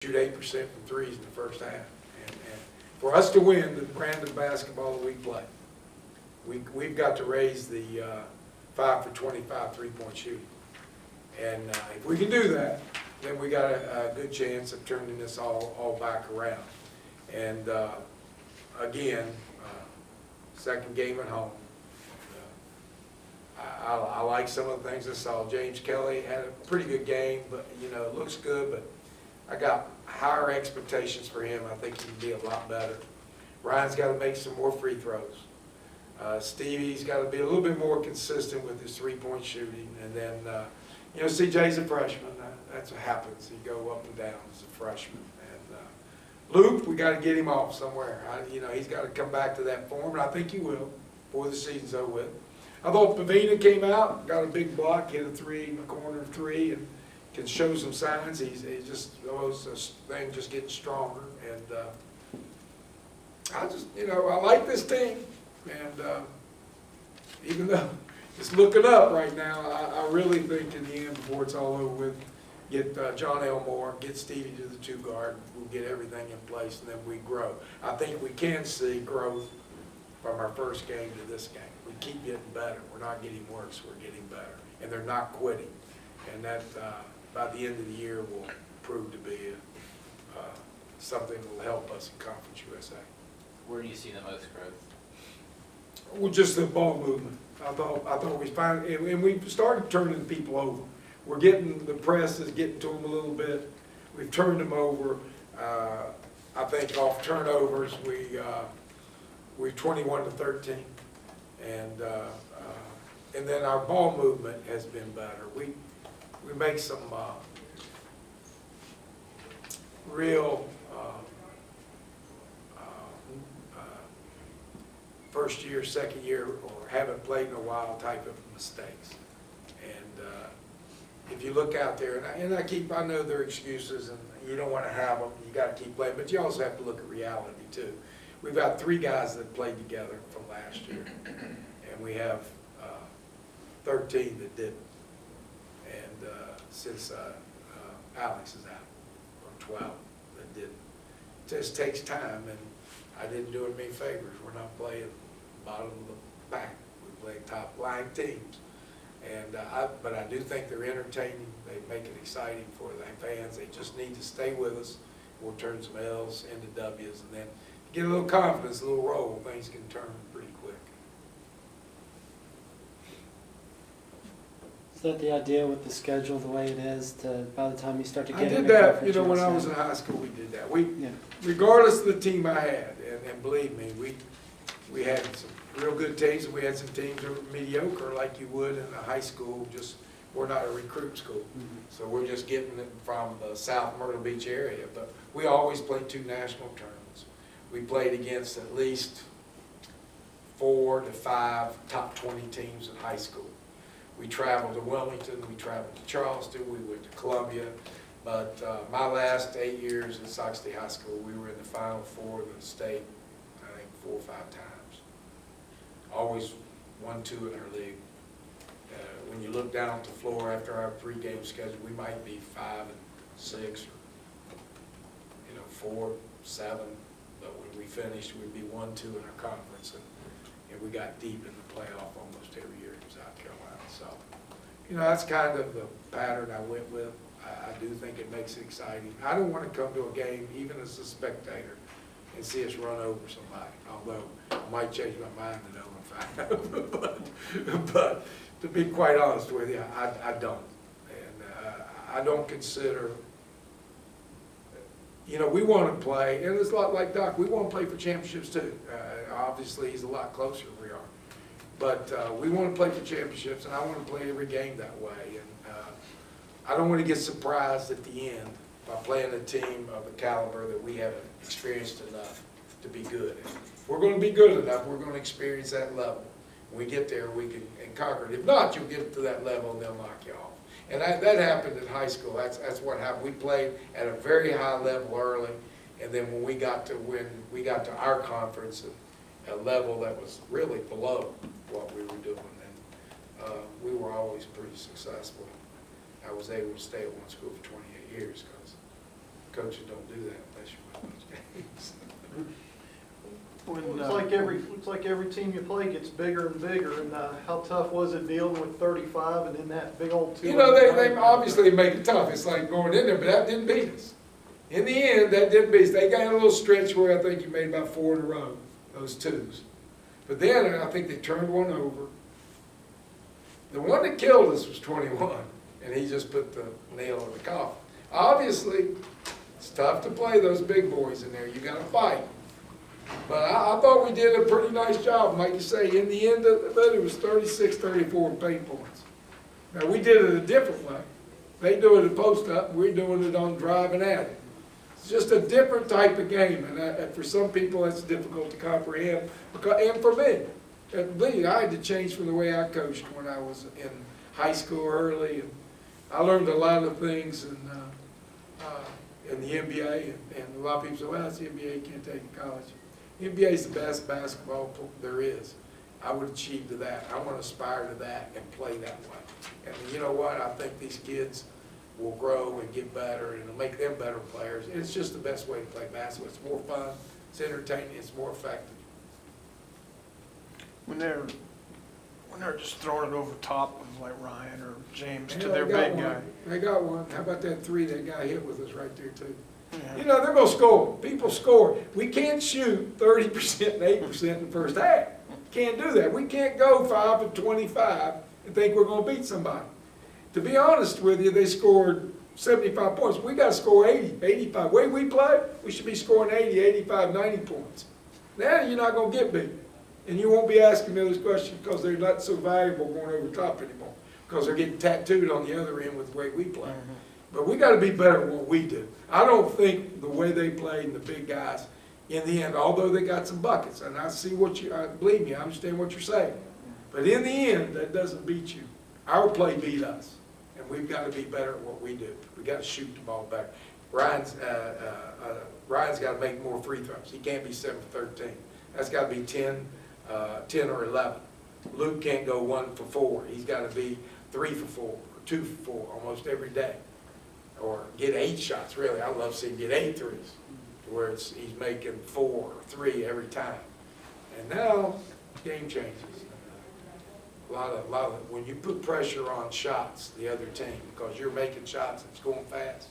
shoot 8% from threes in the first half. And for us to win the brand of basketball that we play, we've got to raise the 5 for 25 three-point shooting. And if we can do that, then we got a good chance of turning this all back around. And again, second game at home. I like some of the things I saw. James Kelly had a pretty good game, but it looks good, but I got higher expectations for him. I think he can be a lot better. Ryan's got to make some more free throws. Stevie's got to be a little bit more consistent with his three-point shooting. And then, CJ's a freshman. That's what happens. You go up and down as a freshman. And Luke, we got to get him off somewhere. He's got to come back to that form, and I think he will before the season's over with. I thought Pavina came out, got a big block, hit a three in the corner three, and can show some signs. He's just those things just getting stronger. And I like this team. And even though it's looking up right now, I really think in the end, before it's all over with, get John Elmore, get Stevie to the two guard, we'll get everything in place, and then we grow. I think we can see growth from our first game to this game. We keep getting better. We're not getting worse. We're getting better. And they're not quitting. And that, by the end of the year, will prove to be something that will help us in Conference USA. Where do you see the most growth? Well, just the ball movement. I thought we found, and we started turning people over. We're getting, the press is getting to them a little bit. We've turned them over. I think off turnovers, we're 21-13. And then our ball movement has been better. We make some real first year, second year, or haven't played in a while type of mistakes. And if you look out there, I know there are excuses, and you don't want to have them. You got to keep playing, but you also have to look at reality too. We've got 3 guys that played together from last year, and we have 13 that didn't. And since Alex is out, or 12 that didn't. It just takes time, and I didn't do it any favors. We're not playing bottom of the pack. We play top line teams. And but I do think they're entertaining. They make it exciting for the fans. They just need to stay with us. We'll turn some L's into W's, and then get a little confidence, a little roll. Things can turn pretty quick. Is that the idea with the schedule the way it is, to by the time you start to get I did that, when I was in high school, we did that. Regardless of the team I had, and believe me, we had some real good teams, and we had some teams that were mediocre like you would in a high school. Just, we're not a recruit school. Mm-hmm. So we're just getting it from the South Myrtle Beach area. But we always played 2 national tournaments. We played against at least 4 to 5 top 20 teams in high school. We traveled to Wilmington, we traveled to Charleston, we went to Columbia. But my last 8 years at Sox State High School, we were in the Final Four of the state, I think 4 or 5 times. Always 1-2 in our league. When you look down at the floor after our pre-game schedule, we might be 5-6 or 4-7. But when we finished, we'd be 1-2 in our conference, and we got deep in the playoff almost every year in South Carolina. So, that's kind of the pattern I went with. I do think it makes it exciting. I don't want to come to a game, even as a spectator, and see us run over somebody. Although I might change my mind to know if I know. But to be quite honest with you, I don't. And I don't consider. We want to play, and it's a lot like Doc, we want to play for championships too. Obviously, he's a lot closer than we are. But we want to play for championships, and I want to play every game that way. And I don't want to get surprised at the end by playing a team of a caliber that we haven't experienced enough to be good. If we're going to be good enough, we're going to experience that level. When we get there, we can conquer it. If not, you'll get to that level, and they'll knock you off. And that happened in high school. That's what happened. We played at a very high level early, and then when we got to our conference at a level that was really below what we were doing, and we were always pretty successful. I was able to stay at one school for 28 years coaches don't do that unless you win those games. It's like every team you play gets bigger and bigger, and how tough was it dealing with 35 and then that big old 2? You know, they obviously make it tough. It's like going in there, but that didn't beat us. In the end, that didn't beat us. They got a little stretch where I think you made about 4 in a row, those 2s. But then I think they turned one over. The one that killed us was 21, and he just put the nail in the coffin. Obviously, it's tough to play those big boys in there. You got to fight. But I thought we did a pretty nice job. Like you say, in the end of it was 36-34 in paint points. Now, we did it a different way. They do it at post-up, we're doing it on driving at it. It's just a different type of game, and for some people that's difficult to comprehend. And for me, believe me, I had to change from the way I coached when I was in high school early. And I learned a lot of things in the NBA, and a lot of people say, well, it's the NBA, you can't take it in college. The NBA is the best basketball there is. I would achieve to that. I want to aspire to that and play that way. And you know what? I think these kids will grow and get better, and it'll make them better players. It's just the best way to play basketball. It's more fun, it's entertaining, it's more effective. When they're just throwing it over top with like Ryan or James Yeah, to their they got big one. guy. They got one. How about that 3 that guy hit with us right there too? Yeah. You know, they're going to score. People score. We can't shoot 30% and 8% in the first half. Can't do that. We can't go 5 of 25 and think we're going to beat somebody. To be honest with you, they scored 75 points. We got to score 80, 85. The way we play, we should be scoring 80, 85, 90 points. Now you're not going to get beat. And you won't be asking me those questions because they're not so valuable going over top anymore. Because they're getting tattooed on the other end with the way we play. But we got to be better at what we do. I don't think the way they played and the big guys, in the end, although they got some buckets, and I see what you, believe me, I understand what you're saying. But in the end, that doesn't beat you. Our play beat us. And we've got to be better at what we do. We got to shoot the ball better. Ryan's got to make more free throws. He can't be 7 for 13. That's got to be 10 or 11. Luke can't go 1 for 4. He's got to be 3 for 4 or 2 for 4 almost every day. Or get 8 shots, really. I love seeing him get 8 threes, where he's making 4 or 3 every time. And now, game changes. A lot of when you put pressure on shots, the other team, because you're making shots and it's going fast,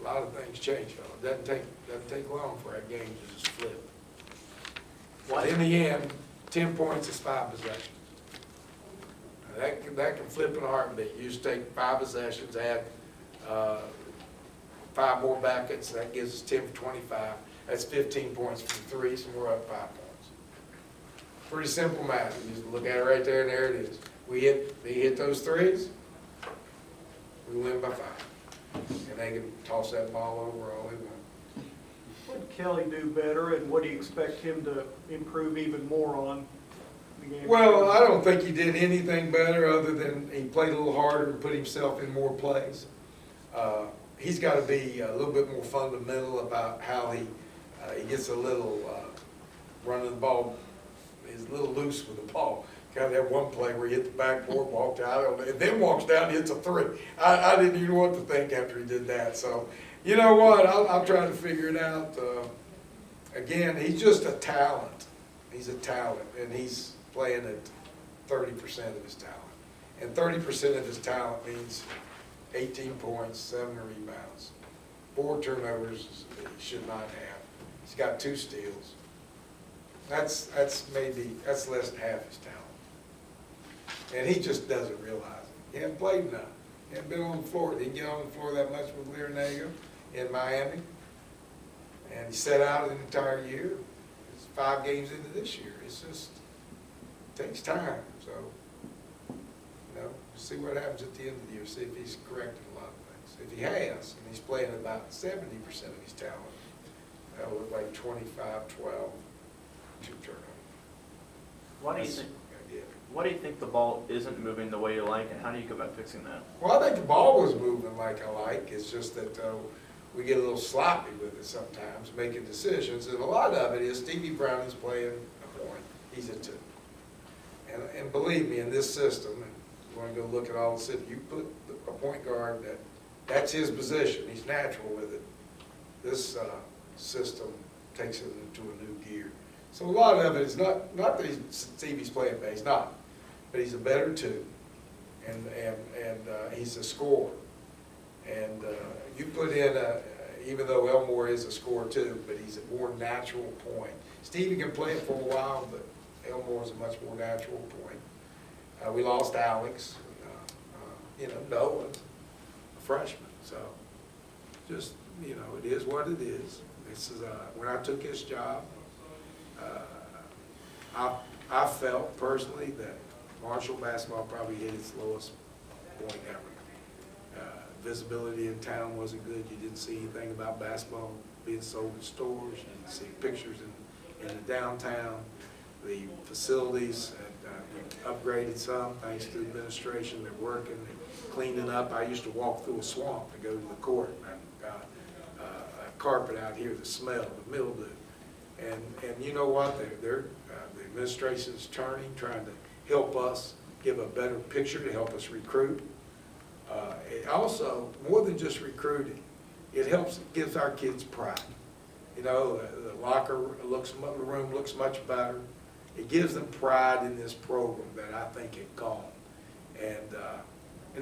a lot of things change, fellas. It doesn't take long for that game to just flip. But in the end, 10 points is 5 possessions. Now that can flip in a heartbeat. You just take 5 possessions, add 5 more buckets, that gives us 10 for 25. That's 15 points for 3, so we're up 5 points. Pretty simple math. You just look at it right there, and there it is. They hit those 3s, we win by 5. And they can toss that ball over all they want. What did Kelly do better, and what do you expect him to improve even more on the game? Well, I don't think he did anything better other than he played a little harder and put himself in more plays. He's got to be a little bit more fundamental about how he gets a little running the ball. He's a little loose with the ball. Got that one play where he hit the backboard, walked out, and then walks down and hits a 3. I didn't even know what to think after he did that. So, you know what? I'm trying to figure it out. Again, he's just a talent. He's a talent, and he's playing at 30% of his talent. And 30% of his talent means 18 points, 7 rebounds, 4 turnovers he should not have. He's got 2 steals. That's less than half his talent. And he just doesn't realize it. He hasn't played enough. He hasn't been on the floor. He didn't get on the floor that much with Leonardo in Miami. And he sat out an entire year. It's 5 games into this year. It's just, it takes time. So, you know, see what happens at the end of the year. See if he's corrected a lot of things. If he has, and he's playing about 70% of his talent, that'll look like 25-12, 2 turnovers. Why do you think the ball isn't moving the way you like, and how do you go about fixing that? Well, I think the ball was moving like I like. It's just that we get a little sloppy with it sometimes, making decisions. And a lot of it is Stevie Brown is playing a point. He's a 2. And believe me, in this system, and you want to go look at all the system, you put a point guard that's his position. He's natural with it. this system takes it into a new gear. So a lot of it is not that Stevie's playing bad, he's not, but he's a better two, and he's a scorer. And you put in even though Elmore is a scorer too, but he's a more natural point. Stevie can play it for a while, but Elmore is a much more natural point. We lost Alex, Noah, a freshman. So just, it is what it is. This is, when I took this job, I felt personally that Marshall basketball probably hit its lowest point ever. Visibility in town wasn't good. You didn't see anything about basketball being sold in stores. You didn't see pictures in the downtown. The facilities, we upgraded some thanks to the administration. They're working, they're cleaning up. I used to walk through a swamp to go to the court. And a carpet out here, the smell, the mildew. And you know what? The administration's turning, trying to help us give a better picture to help us recruit. It also, more than just recruiting, it gives our kids pride. The locker room looks much better. It gives them pride in this program that I think it gone. And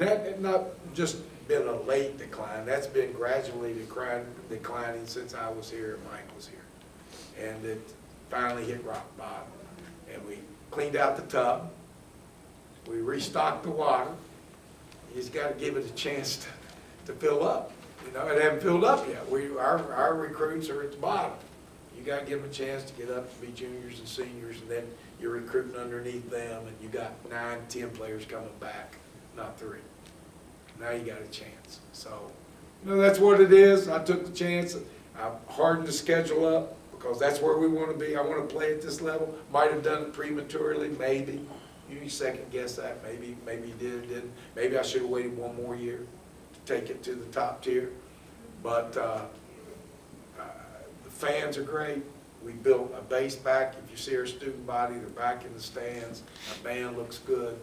that had not just been a late decline. That's been gradually declining since I was here and Mike was here. And it finally hit rock bottom. And we cleaned out the tub. We restocked the water. You just got to give it a chance to fill up. It hasn't filled up yet. Our recruits are at the bottom. You got to give them a chance to get up to be juniors and seniors, and then you're recruiting underneath them, and you got 9, 10 players coming back, not 3. Now you got a chance. So, that's what it is. I took the chance. I hardened the schedule up because that's where we want to be. I want to play at this level. Might have done it prematurely, maybe. You second guess that. Maybe you did, didn't. Maybe I should have waited one more year to take it to the top tier. But the fans are great. We built a base back. If you see our student body, they're back in the stands. Our band looks good.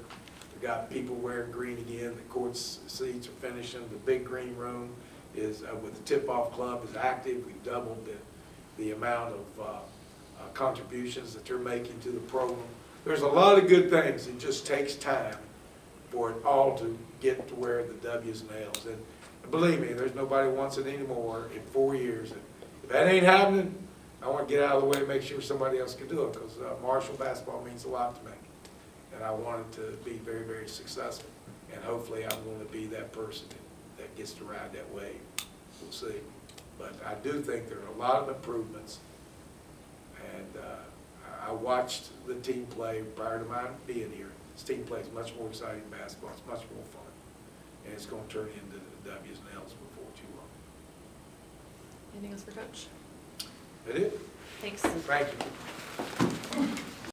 We got people wearing green again. The court seats are finishing. The big green room is with the tip-off club is active. We've doubled the amount of contributions that they're making to the program. There's a lot of good things. It just takes time for it all to get to where the W's and L's. And believe me, there's nobody wants it anymore in 4 years. And if that ain't happening, I want to get out of the way and make sure somebody else can do it, because Marshall basketball means a lot to me. And I want it to be very, very successful. And hopefully I'm going to be that person that gets to ride that wave. We'll see. But I do think there are a lot of improvements. And I watched the team play prior to mine being here. This team plays much more exciting basketball. It's much more fun. And it's going to turn into the W's and L's before too long. Anything else for Coach? That it? Thanks. Thank you.